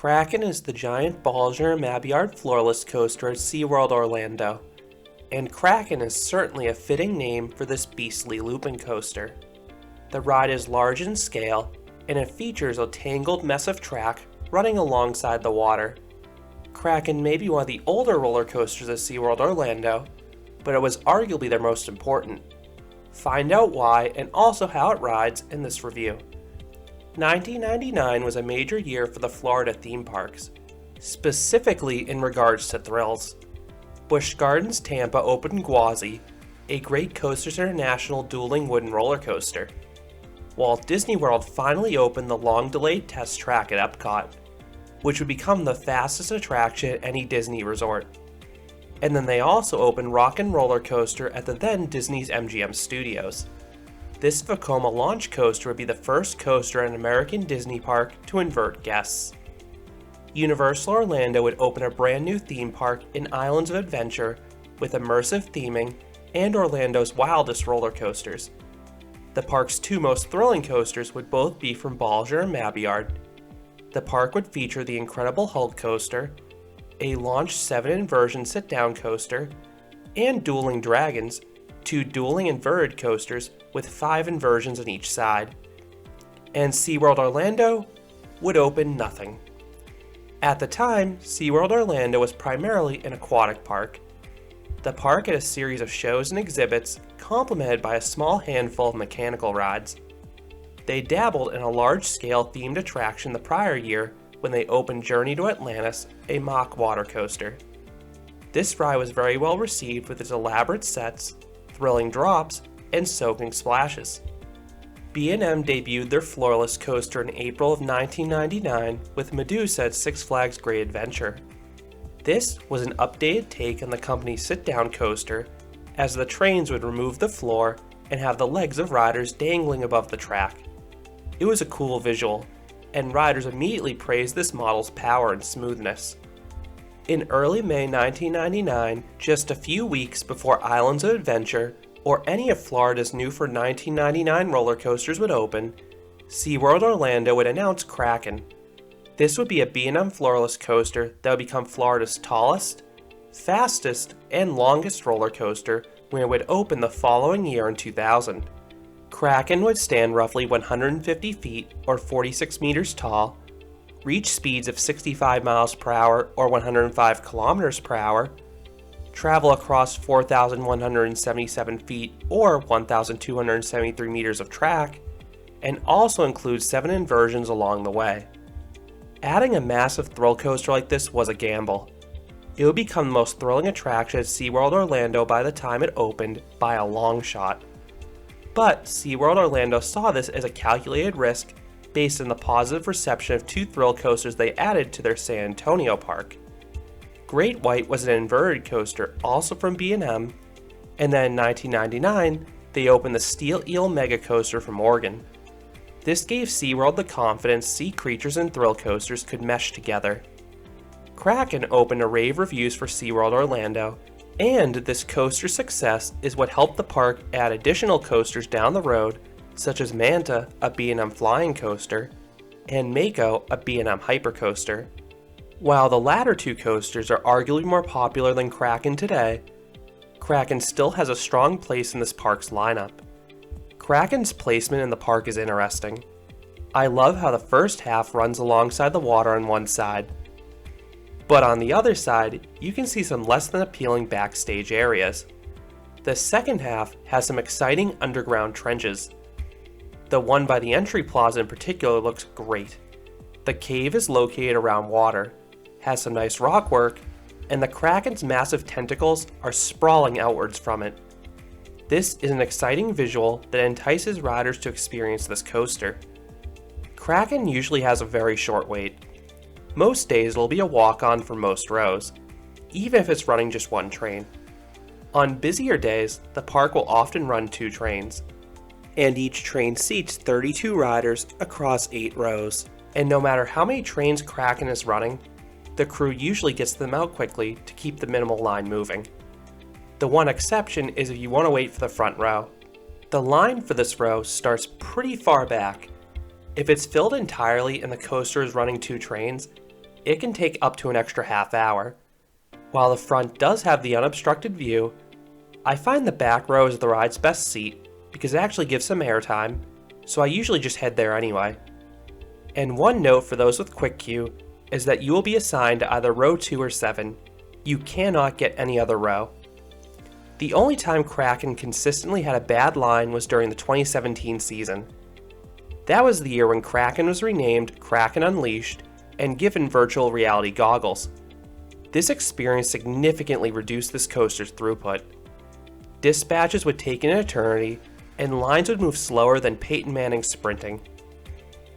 Kraken is the giant Balzer and Mabillard floorless coaster at SeaWorld Orlando, and Kraken is certainly a fitting name for this beastly looping coaster. The ride is large in scale, and it features a tangled mess of track running alongside the water. Kraken may be one of the older roller coasters at SeaWorld Orlando, but it was arguably their most important. Find out why and also how it rides in this review. 1999 was a major year for the Florida theme parks, specifically in regards to thrills. Busch Gardens Tampa opened Gwazi, a Great Coasters International dueling wooden roller coaster. Walt Disney World finally opened the long-delayed test track at Epcot, which would become the fastest attraction at any Disney resort. And then they also opened Rock 'n' Roller Coaster at the then Disney's MGM Studios. This Vekoma launch coaster would be the first coaster at an American Disney park to invert guests. Universal Orlando would open a brand new theme park in Islands of Adventure with immersive theming and Orlando's wildest roller coasters. The park's two most thrilling coasters would both be from Balzer and Mabillard. The park would feature the Incredible Hulk coaster, a Launch 7 inversion sit-down coaster, and Dueling Dragons, two dueling inverted coasters with 5 inversions on each side. And SeaWorld Orlando would open nothing. At the time, SeaWorld Orlando was primarily an aquatic park. The park had a series of shows and exhibits complemented by a small handful of mechanical rides. They dabbled in a large-scale themed attraction the prior year when they opened Journey to Atlantis, a mock water coaster. This ride was very well received with its elaborate sets, thrilling drops, and soaking splashes. B&M debuted their floorless coaster in April of 1999 with Medusa at Six Flags Great Adventure. This was an updated take on the company's sit-down coaster, as the trains would remove the floor and have the legs of riders dangling above the track. It was a cool visual, and riders immediately praised this model's power and smoothness. In early May 1999, just a few weeks before Islands of Adventure or any of Florida's new for 1999 roller coasters would open, SeaWorld Orlando would announce Kraken. This would be a B&M floorless coaster that would become Florida's tallest, fastest, and longest roller coaster when it would open the following year in 2000. Kraken would stand roughly 150 feet or 46 meters tall, reach speeds of 65 miles per hour or 105 kilometers per hour, travel across 4,177 feet or 1,273 meters of track, and also include 7 inversions along the way. Adding a massive thrill coaster like this was a gamble. It would become the most thrilling attraction at SeaWorld Orlando by the time it opened by a long shot. But SeaWorld Orlando saw this as a calculated risk based on the positive reception of 2 thrill coasters they added to their San Antonio park. Great White was an inverted coaster also from B&M, and then in 1999, they opened the Steel Eel Mega Coaster from Oregon. This gave SeaWorld the confidence sea creatures and thrill coasters could mesh together. Kraken opened to rave reviews for SeaWorld Orlando, and this coaster success is what helped the park add additional coasters down the road, such as Manta, a B&M flying coaster, and Mako, a B&M hypercoaster. While the latter 2 coasters are arguably more popular than Kraken today, Kraken still has a strong place in this park's lineup. Kraken's placement in the park is interesting. I love how the first half runs alongside the water on one side, but on the other side, you can see some less than appealing backstage areas. The second half has some exciting underground trenches. The one by the entry plaza in particular looks great. The cave is located around water, has some nice rock work, and the Kraken's massive tentacles are sprawling outwards from it. This is an exciting visual that entices riders to experience this coaster. Kraken usually has a very short wait. Most days it'll be a walk-on for most rows, even if it's running just 1 train. On busier days, the park will often run 2 trains, and each train seats 32 riders across 8 rows. And no matter how many trains Kraken is running, the crew usually gets them out quickly to keep the minimal line moving. The one exception is if you want to wait for the front row. The line for this row starts pretty far back. If it's filled entirely and the coaster is running 2 trains, it can take up to an extra half hour. While the front does have the unobstructed view, I find the back row is the ride's best seat because it actually gives some airtime, so I usually just head there anyway. And one note for those with quick queue is that you will be assigned to either row 2 or 7. You cannot get any other row. The only time Kraken consistently had a bad line was during the 2017 season. That was the year when Kraken was renamed Kraken Unleashed and given virtual reality goggles. This experience significantly reduced this coaster's throughput. Dispatches would take an eternity, and lines would move slower than Peyton Manning sprinting.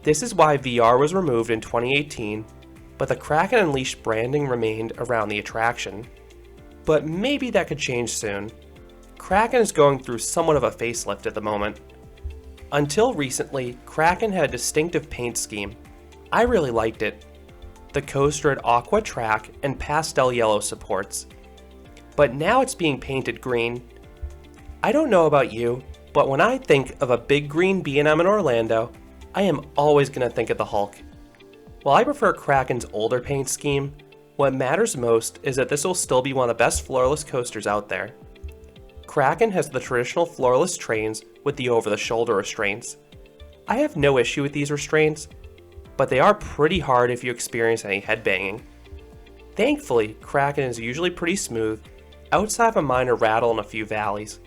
This is why VR was removed in 2018, but the Kraken Unleashed branding remained around the attraction. But maybe that could change soon. Kraken is going through somewhat of a facelift at the moment. Until recently, Kraken had a distinctive paint scheme. I really liked it. The coaster had aqua track and pastel yellow supports. But now it's being painted green. I don't know about you, but when I think of a big green B&M in Orlando, I am always going to think of the Hulk. While I prefer Kraken's older paint scheme, what matters most is that this will still be one of the best floorless coasters out there. Kraken has the traditional floorless trains with the over-the-shoulder restraints. I have no issue with these restraints, but they are pretty hard if you experience any headbanging. Thankfully, Kraken is usually pretty smooth, outside of a minor rattle in a few valleys.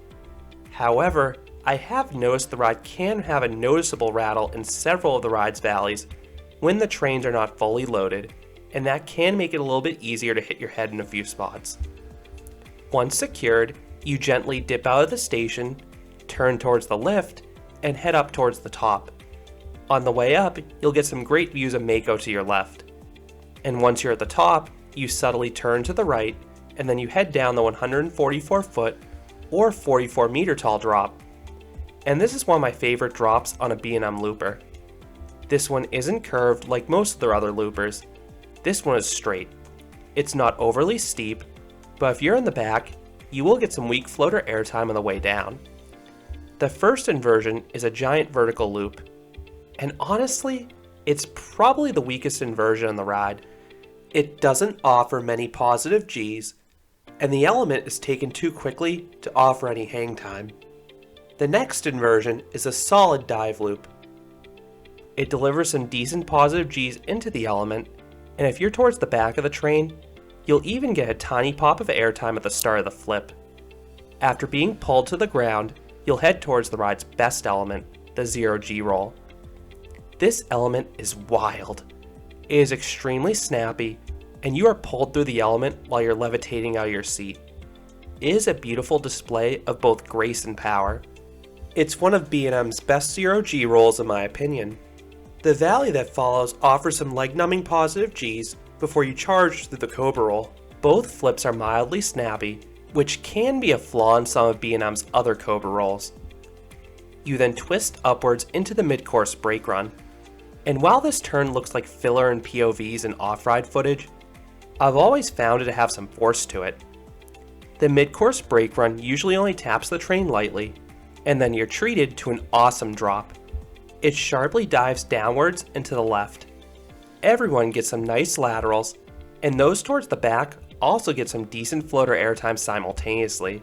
However, I have noticed the ride can have a noticeable rattle in several of the ride's valleys when the trains are not fully loaded, and that can make it a little bit easier to hit your head in a few spots. Once secured, you gently dip out of the station, turn towards the lift, and head up towards the top. On the way up, you'll get some great views of Mako to your left. And once you're at the top, you subtly turn to the right, and then you head down the 144-foot or 44-meter tall drop. And this is one of my favorite drops on a B&M looper. This one isn't curved like most of their other loopers. This one is straight. It's not overly steep, but if you're in the back, you will get some weak floater airtime on the way down. The first inversion is a giant vertical loop, and honestly, it's probably the weakest inversion on the ride. It doesn't offer many positive Gs, and the element is taken too quickly to offer any hang time. The next inversion is a solid dive loop. It delivers some decent positive Gs into the element, and if you're towards the back of the train, you'll even get a tiny pop of airtime at the start of the flip. After being pulled to the ground, you'll head towards the ride's best element, the 0G roll. This element is wild. It is extremely snappy, and you are pulled through the element while you're levitating out of your seat. It is a beautiful display of both grace and power. It's one of B&M's best 0G rolls in my opinion. The valley that follows offers some leg-numbing positive Gs before you charge through the Cobra roll. Both flips are mildly snappy, which can be a flaw in some of B&M's other Cobra rolls. You then twist upwards into the mid-course brake run. And while this turn looks like filler and POVs and off-ride footage, I've always found it to have some force to it. The mid-course brake run usually only taps the train lightly, and then you're treated to an awesome drop. It sharply dives downwards and to the left. Everyone gets some nice laterals, and those towards the back also get some decent floater airtime simultaneously,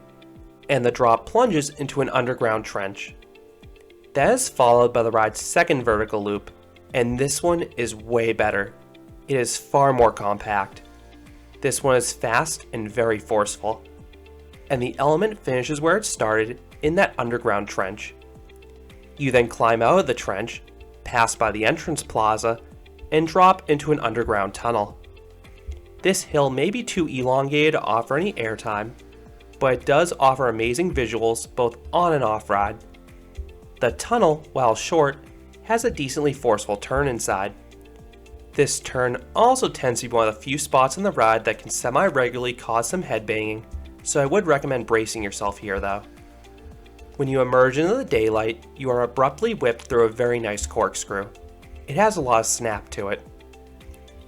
and the drop plunges into an underground trench. That is followed by the ride's second vertical loop, and this one is way better. It is far more compact. This one is fast and very forceful, and the element finishes where it started in that underground trench. You then climb out of the trench, pass by the entrance plaza, and drop into an underground tunnel. This hill may be too elongated to offer any airtime, but it does offer amazing visuals both on and off ride. The tunnel, while short, has a decently forceful turn inside. This turn also tends to be one of the few spots in the ride that can semi-regularly cause some headbanging, so I would recommend bracing yourself here though. When you emerge into the daylight, you are abruptly whipped through a very nice corkscrew. It has a lot of snap to it.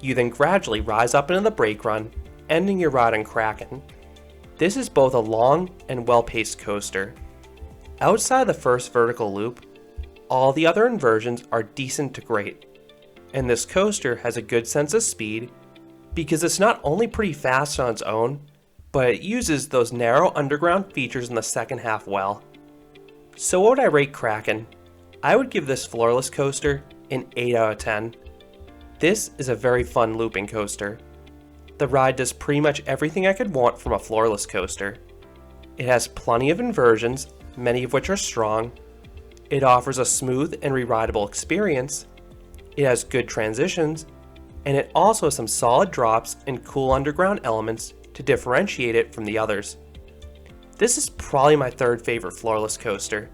You then gradually rise up into the brake run, ending your ride on Kraken. This is both a long and well-paced coaster. Outside of the first vertical loop, all the other inversions are decent to great, and this coaster has a good sense of speed because it's not only pretty fast on its own, but it uses those narrow underground features in the second half well. So what would I rate Kraken? I would give this floorless coaster an 8 out of 10. This is a very fun looping coaster. The ride does pretty much everything I could want from a floorless coaster. It has plenty of inversions, many of which are strong. It offers a smooth and re-rideable experience. It has good transitions, and it also has some solid drops and cool underground elements to differentiate it from the others. This is probably my third favorite floorless coaster.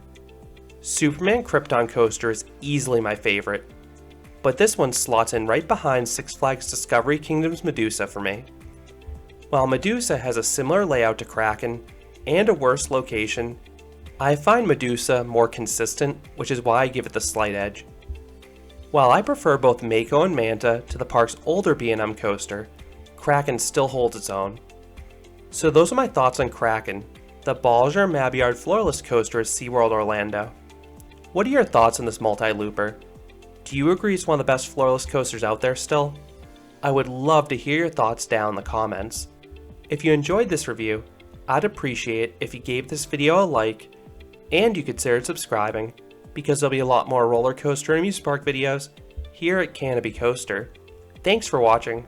Superman Krypton Coaster is easily my favorite, but this one slots in right behind Six Flags Discovery Kingdom's Medusa for me. While Medusa has a similar layout to Kraken and a worse location, I find Medusa more consistent, which is why I give it the slight edge. While I prefer both Mako and Manta to the park's older B&M coaster, Kraken still holds its own. So those are my thoughts on Kraken, the Balzer Mabillard floorless coaster at SeaWorld Orlando. What are your thoughts on this multi-looper? Do you agree it's one of the best floorless coasters out there still? I would love to hear your thoughts down in the comments. If you enjoyed this review, I'd appreciate it if you gave this video a like, and you considered subscribing, because there'll be a lot more roller coaster and amusement park videos here at Canopy Coaster. Thanks for watching.